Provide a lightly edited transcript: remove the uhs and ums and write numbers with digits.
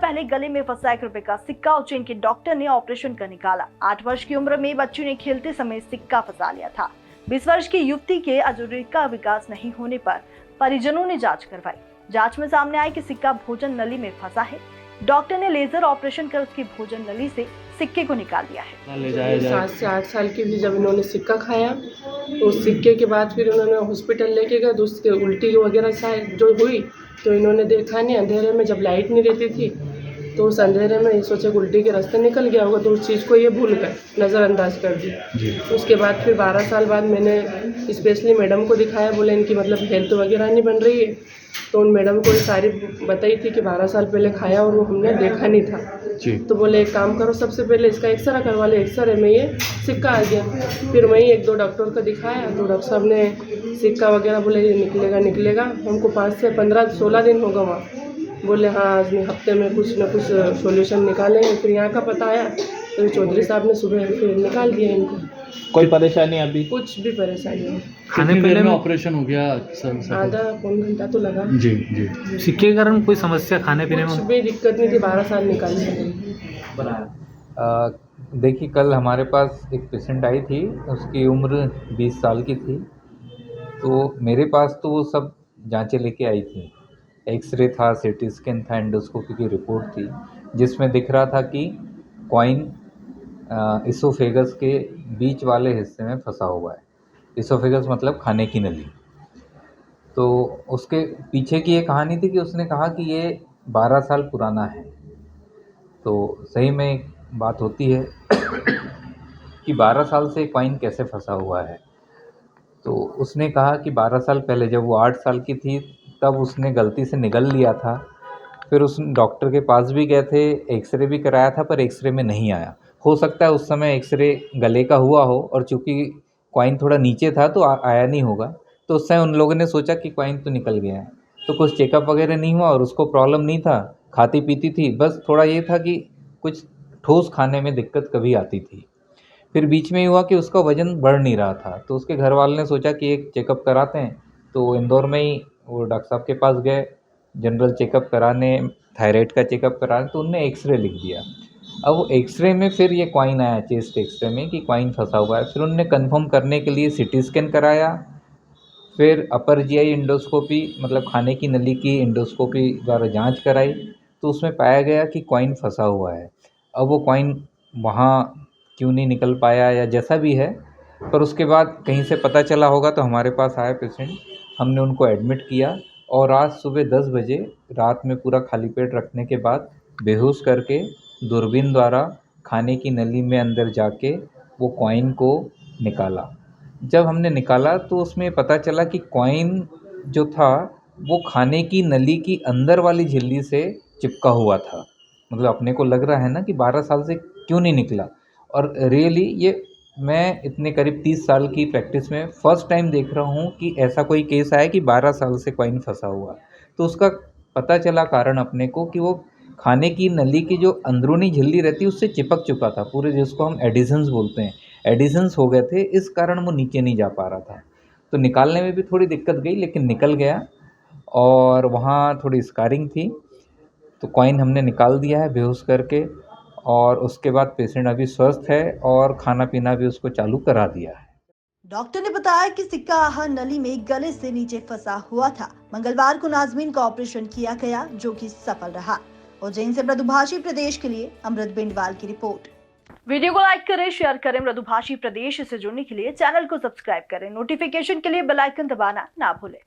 पहले गले में फंसा 1 रुपए का सिक्का उज्जैन के डॉक्टर ने ऑपरेशन कर निकाला। 8 वर्ष की उम्र में बच्ची ने खेलते समय सिक्का फंसा लिया था। 20 वर्ष की युवती के अजूरी का विकास नहीं होने पर परिजनों ने जांच करवाई। जांच में सामने आया कि सिक्का भोजन नली में फंसा है। डॉक्टर ने लेजर ऑपरेशन कर उसकी भोजन नली से सिक्के को निकाल दिया है। 7 से 8 साल की भी जब इन्होंने सिक्का खाया तो उस सिक्के के बाद फिर उन्होंने हॉस्पिटल लेके गए तो उसके उल्टी वगैरह शायद जो हुई तो इन्होंने देखा नहीं। अंधेरे में जब लाइट नहीं रहती थी तो उस अंधेरे में सोचे उल्टी के रास्ते निकल गया होगा तो उस चीज़ को ये भूल गए, नज़रअंदाज कर दी। उसके बाद फिर 12 साल बाद मैंने स्पेशली मैडम को दिखाया, बोले इनकी मतलब हेल्थ वगैरह नहीं बन रही है। तो उन मैडम को ये सारी बताई थी कि 12 साल पहले खाया और वो हमने देखा नहीं था जी। तो बोले एक काम करो, सबसे पहले इसका एक्सरे करवा ले। एक्सरे में ये सिक्का आ गया। फिर वहीं 1-2 डॉक्टर को दिखाया तो डॉक्टर साहब ने सिक्का वगैरह बोले ये निकलेगा। हमको 5 से 15-16 दिन होगा वहाँ। बोले हाँ आज हफ्ते में कुछ ना कुछ सॉल्यूशन निकालेंगे। फिर यहाँ का पता आया तो चौधरी साहब ने सुबह फिर निकाल दिया इनको। कोई परेशानी अभी? कुछ भी परेशानी नहीं। खाने पीने में ऑपरेशन हो गया सर? आधा पौन घंटा तो लगा जी जी। सिक्के के कारण कोई समस्या खाने पीने में? कुछ भी दिक्कत नहीं थी। 12 साल निकाल सके। देखिए कल हमारे पास एक पेशेंट आई थी, उसकी उम्र 20 साल की थी। तो मेरे पास तो वो सब जांचें लेके आई थी। एक्सरे था, सीटी स्कैन था, एंडोस्कोपी की रिपोर्ट थी जिसमें दिख रहा था कि कॉइन इसोफेगस के बीच वाले हिस्से में फंसा हुआ है। इसोफेगस मतलब खाने की नली। तो उसके पीछे की ये कहानी थी कि उसने कहा कि ये 12 साल पुराना है। तो सही में एक बात होती है कि 12 साल से कॉइन कैसे फंसा हुआ है। तो उसने कहा कि 12 साल पहले जब वो 8 साल की थी तब उसने गलती से निगल लिया था। फिर उस डॉक्टर के पास भी गए थे, एक्सरे भी कराया था पर एक्सरे में नहीं आया। हो सकता है उस समय एक्सरे गले का हुआ हो और चूँकि कॉइन थोड़ा नीचे था तो आया नहीं होगा। तो उस समय उन लोगों ने सोचा कि कॉइन तो निकल गया है। तो कुछ चेकअप वगैरह नहीं हुआ और उसको प्रॉब्लम नहीं था, खाती पीती थी, बस थोड़ा ये था कि कुछ ठोस खाने में दिक्कत कभी आती थी। फिर बीच में ही हुआ कि उसका वज़न बढ़ नहीं रहा था तो उसके घर वालों ने सोचा कि एक चेकअप कराते हैं। तो इंदौर में ही वो डॉक्टर साहब के पास गए जनरल चेकअप कराने, थायराइड का चेकअप कराने। तो उनने एक्सरे लिख दिया। अब वो एक्सरे में फिर ये कॉइन आया, चेस्ट एक्सरे में कि कॉइन फंसा हुआ है। फिर उन्होंने कंफर्म करने के लिए सीटी स्कैन कराया। फिर अपर जीआई एंडोस्कोपी मतलब खाने की नली की एंडोस्कोपी द्वारा जांच कराई तो उसमें पाया गया कि कॉइन फंसा हुआ है। अब वो कॉइन वहाँ क्यों नहीं निकल पाया या जैसा भी है, पर उसके बाद कहीं से पता चला होगा तो हमारे पास आया पेशेंट, हमने उनको एडमिट किया और आज सुबह 10 बजे रात में पूरा खाली पेट रखने के बाद बेहोश करके दूरबीन द्वारा खाने की नली में अंदर जाके वो कॉइन को निकाला। जब हमने निकाला तो उसमें पता चला कि कॉइन जो था वो खाने की नली की अंदर वाली झिल्ली से चिपका हुआ था। मतलब अपने को लग रहा है ना कि 12 साल से क्यों नहीं निकला। और रियली ये मैं इतने करीब 30 साल की प्रैक्टिस में फ़र्स्ट टाइम देख रहा हूँ कि ऐसा कोई केस आया कि 12 साल से कॉइन फंसा हुआ। तो उसका पता चला कारण अपने को कि वो खाने की नली की जो अंदरूनी झिल्ली रहती है उससे चिपक चुका था पूरे, जिसको हम एडिशंस बोलते हैं। एडिशंस हो गए थे, इस कारण वो नीचे नहीं जा पा रहा था। तो निकालने में भी थोड़ी दिक्कत गई लेकिन निकल गया और वहाँ थोड़ी स्कारिंग थी। तो कॉइन हमने निकाल दिया है बेहोश करके और उसके बाद पेशेंट अभी स्वस्थ है और खाना पीना भी उसको चालू करा दिया है। डॉक्टर ने बताया कि सिक्का आहार नली में गले से नीचे फंसा हुआ था। मंगलवार को नाजमीन का ऑपरेशन किया गया जो कि सफल रहा। उज्जैन से मृदुभाषी प्रदेश के लिए अमृत बिंडवाल की रिपोर्ट। वीडियो को लाइक करें, शेयर करें। मृदुभाषी प्रदेश से जुड़ने के लिए चैनल को सब्सक्राइब करें। नोटिफिकेशन के लिए बेल आइकन दबाना ना भूलें।